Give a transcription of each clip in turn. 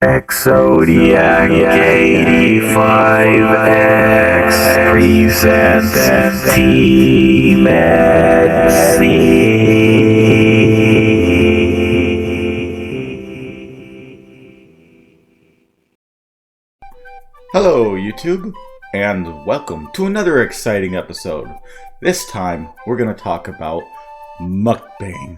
Exodiac 85X presents Team Hello YouTube, and welcome to another exciting episode. This time, we're going to talk about Mukbang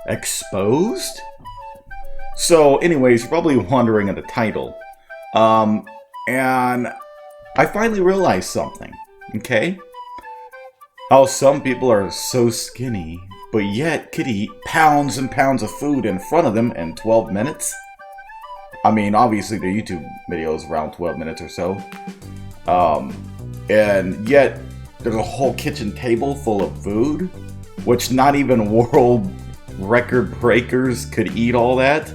Exposed? So anyways, you're probably wondering at the title. And I finally realized something, okay? How some people are so skinny, but yet could eat pounds and pounds of food in front of them in 12 minutes? I mean, obviously the YouTube video is around 12 minutes or so. And yet, there's a whole kitchen table full of food, which not even world record breakers could eat all that.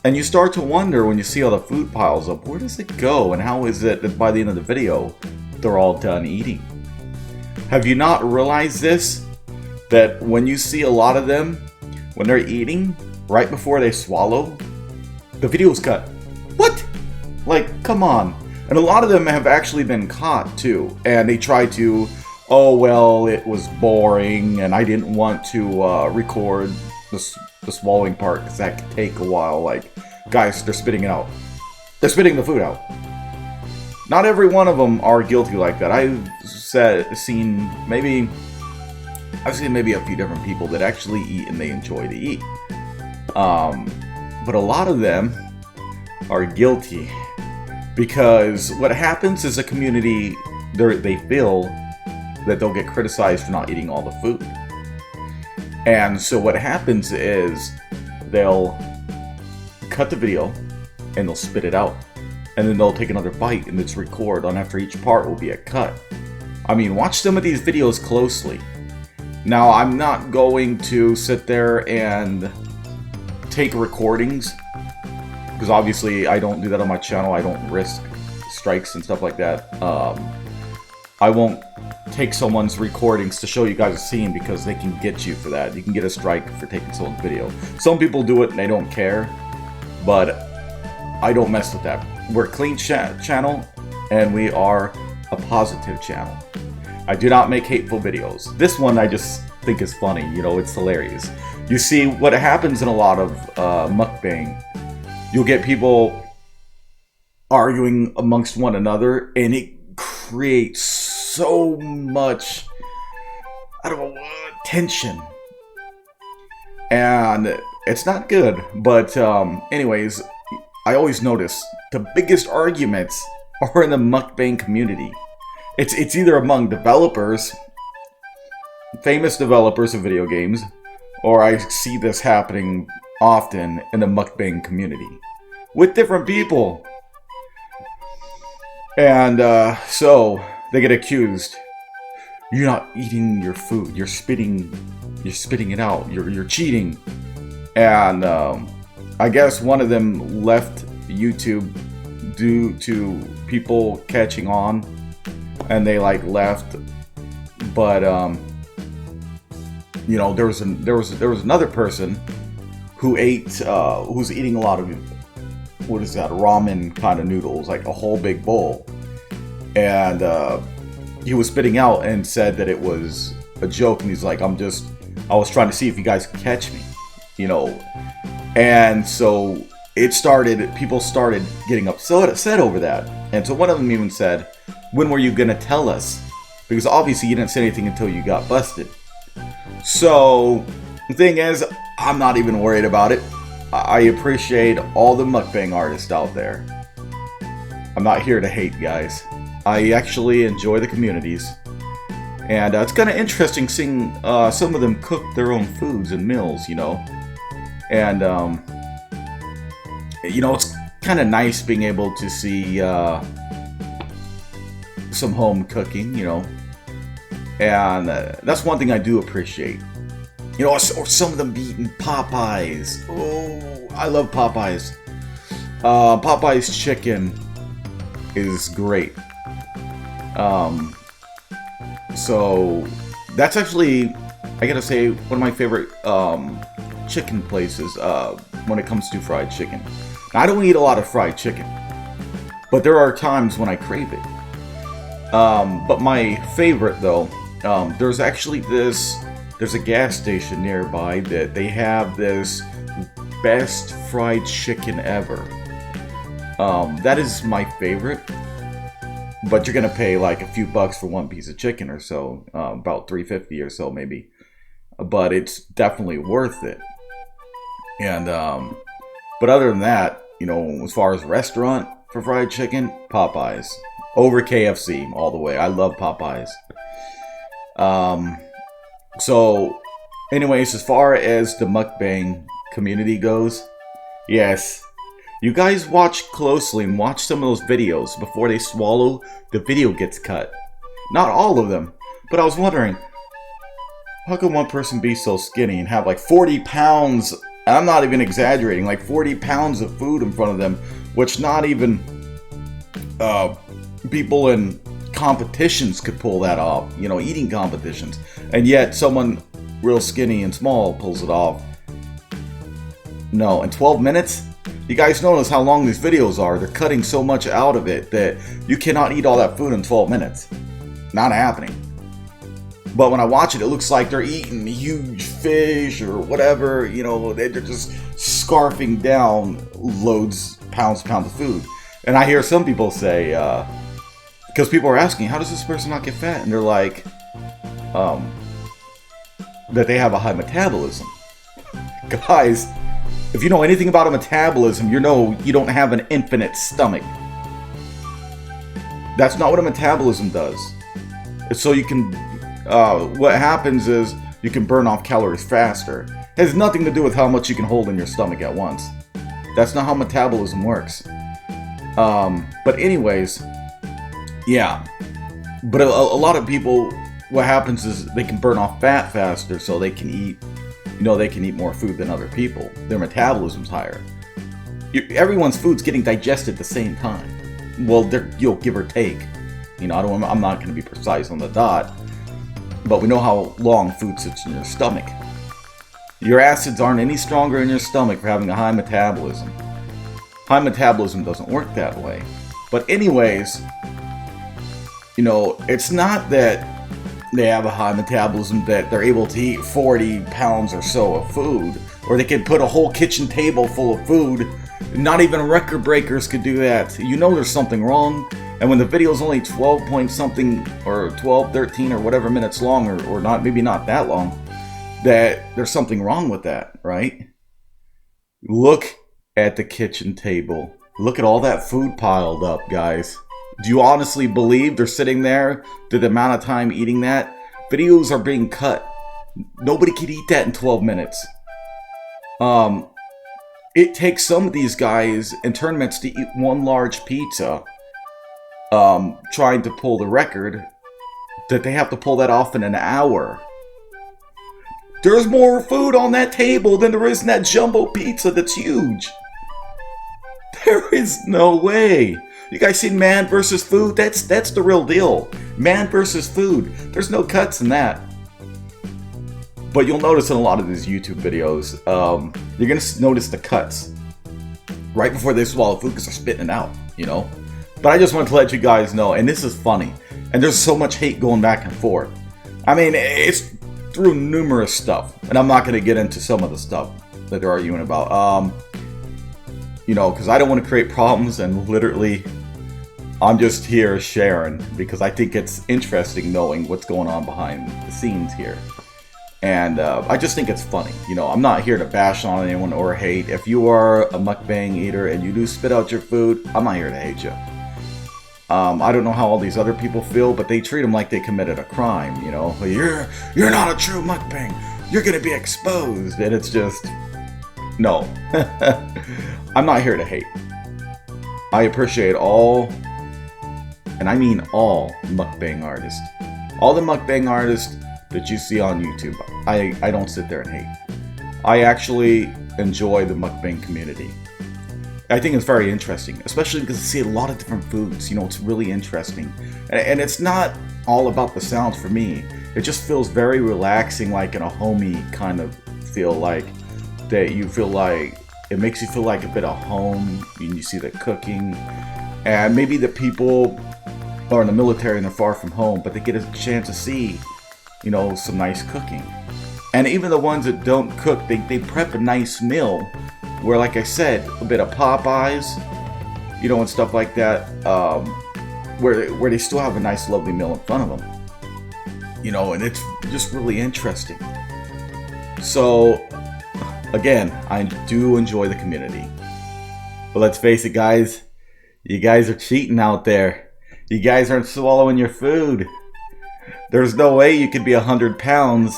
And you start to wonder when you see all the food piles up, where does it go? And how is it that by the end of the video, they're all done eating? Have you not realized this? That when you see a lot of them, when they're eating, right before they swallow, the video's cut. What? Like, come on. And a lot of them have actually been caught too. And they try to, oh well, it was boring and I didn't want to record the swallowing part because that could take a while. Like, guys, they're spitting it out. They're spitting the food out. Not every one of them are guilty like that. I've seen maybe a few different people that actually eat and they enjoy to eat. But a lot of them are guilty because what happens is a community, they feel that they'll get criticized for not eating all the food. And so what happens is they'll cut the video and they'll spit it out. And then they'll take another bite and it's record on after each part will be a cut. I mean, watch some of these videos closely. Now, I'm not going to sit there and take recordings because obviously I don't do that on my channel. I don't risk strikes and stuff like that. I won't take someone's recordings to show you guys a scene because they can get you for that. You can get a strike for taking someone's video. Some people do it and they don't care, but I don't mess with that. We're a clean channel and we are a positive channel. I do not make hateful videos. This one I just think is funny, you know, it's hilarious. You see, what happens in a lot of mukbang, you'll get people arguing amongst one another and it creates so much, I don't know, tension. And it's not good, but anyways, I always notice the biggest arguments are in the mukbang community. It's either among developers, famous developers of video games, or I see this happening often in the mukbang community with different people. And so they get accused. You're not eating your food. You're spitting it out. You're cheating. And I guess one of them left YouTube due to people catching on, and they like left. But you know, there was another person who ate who's eating a lot of, what is that, ramen kind of noodles, like a whole big bowl, and he was spitting out and said that it was a joke, and he's like, I was trying to see if you guys could catch me, you know. And so people started getting upset over that. And so one of them even said, when were you gonna tell us? Because obviously you didn't say anything until you got busted. So the thing is, I'm not even worried about it. I appreciate all the mukbang artists out there. I'm not here to hate, guys. I actually enjoy the communities. And it's kind of interesting seeing some of them cook their own foods and meals, you know. And, you know, it's kind of nice being able to see some home cooking, you know. And that's one thing I do appreciate. You know, or some of them be eating Popeyes. Oh, I love Popeyes. Popeyes chicken is great. So that's actually, I gotta say, one of my favorite chicken places. when it comes to fried chicken. Now, I don't eat a lot of fried chicken, but there are times when I crave it. But my favorite though, there's a gas station nearby that they have this best fried chicken ever. That is my favorite. But you're gonna pay like a few bucks for one piece of chicken or so, about $3.50 or so maybe. But it's definitely worth it. And but other than that, you know, as far as restaurant for fried chicken, Popeyes over KFC all the way. I love Popeyes. So, anyways, as far as the mukbang community goes, yes. You guys watch closely and watch some of those videos before they swallow, the video gets cut. Not all of them, but I was wondering, how can one person be so skinny and have like 40 pounds, and I'm not even exaggerating, like 40 pounds of food in front of them, which not even people in competitions could pull that off, you know, eating competitions. And yet someone real skinny and small pulls it off. No, in 12 minutes? You guys notice how long these videos are. They're cutting so much out of it that you cannot eat all that food in 12 minutes. Not happening. But when I watch it, it looks like they're eating huge fish or whatever. You know, they're just scarfing down pounds of food. And I hear some people say, because people are asking, how does this person not get fat? And they're like, that they have a high metabolism. Guys, if you know anything about a metabolism, you know you don't have an infinite stomach. That's not what a metabolism does. It's so you can, what happens is you can burn off calories faster. It has nothing to do with how much you can hold in your stomach at once. That's not how metabolism works. But anyways, yeah. But a lot of people, what happens is they can burn off fat faster so they can eat, you know, they can eat more food than other people. Their metabolism's higher. Everyone's food's getting digested at the same time. Well, you'll give or take. You know, I'm not going to be precise on the dot, but we know how long food sits in your stomach. Your acids aren't any stronger in your stomach for having a high metabolism. High metabolism doesn't work that way. But anyways, you know, it's not that they have a high metabolism that they're able to eat 40 pounds or so of food, or they can put a whole kitchen table full of food. Not even record breakers could do that. You know there's something wrong. And when the video's only 12 point something or 12, 13 or whatever minutes long, or not, maybe not that long, that there's something wrong with that, right? Look at the kitchen table. Look at all that food piled up, guys. Do you honestly believe they're sitting there the amount of time eating that? Videos are being cut. Nobody can eat that in 12 minutes. It takes some of these guys in tournaments to eat one large pizza, trying to pull the record, that they have to pull that off in an hour. There's more food on that table than there is in that jumbo pizza that's huge. There is no way. You guys seen Man vs. Food? That's the real deal. Man vs. Food. There's no cuts in that. But you'll notice in a lot of these YouTube videos, you're going to notice the cuts right before they swallow food because they're spitting it out, you know? But I just wanted to let you guys know, and this is funny, and there's so much hate going back and forth. I mean, it's through numerous stuff, and I'm not going to get into some of the stuff that they're arguing about. You know, because I don't want to create problems, and literally, I'm just here sharing because I think it's interesting knowing what's going on behind the scenes here. And I just think it's funny. You know, I'm not here to bash on anyone or hate. If you are a mukbang eater and you do spit out your food, I'm not here to hate you. I don't know how all these other people feel, but they treat them like they committed a crime, you know. You're not a true mukbang. You're going to be exposed. And it's just, no. I'm not here to hate. I appreciate all, and I mean all, mukbang artists. All the mukbang artists that you see on YouTube. I don't sit there and hate. I actually enjoy the mukbang community. I think it's very interesting, especially because I see a lot of different foods. You know, it's really interesting. And it's not all about the sounds for me. It just feels very relaxing, like in a homey kind of feel, like that you feel like It makes you feel like a bit of home when you see the cooking. And maybe the people are in the military and they're far from home, but they get a chance to see, you know, some nice cooking. And even the ones that don't cook, they prep a nice meal where, like I said, a bit of Popeyes, you know, and stuff like that, where they still have a nice, lovely meal in front of them. You know, and it's just really interesting. So, again, I do enjoy the community. But let's face it, guys, you guys are cheating out there. You guys aren't swallowing your food. There's no way you could be 100 pounds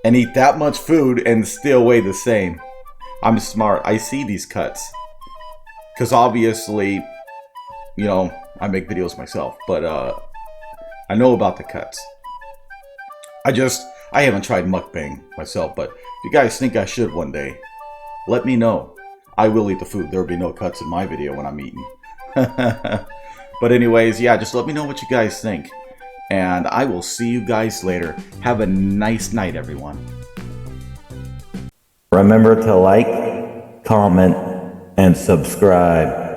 and eat that much food and still weigh the same. I'm smart. I see these cuts. Because obviously, you know, I make videos myself. But I know about the cuts. I haven't tried mukbang myself, but if you guys think I should one day, let me know. I will eat the food. There will be no cuts in my video when I'm eating. But anyways, yeah, just let me know what you guys think. And I will see you guys later. Have a nice night, everyone. Remember to like, comment, and subscribe.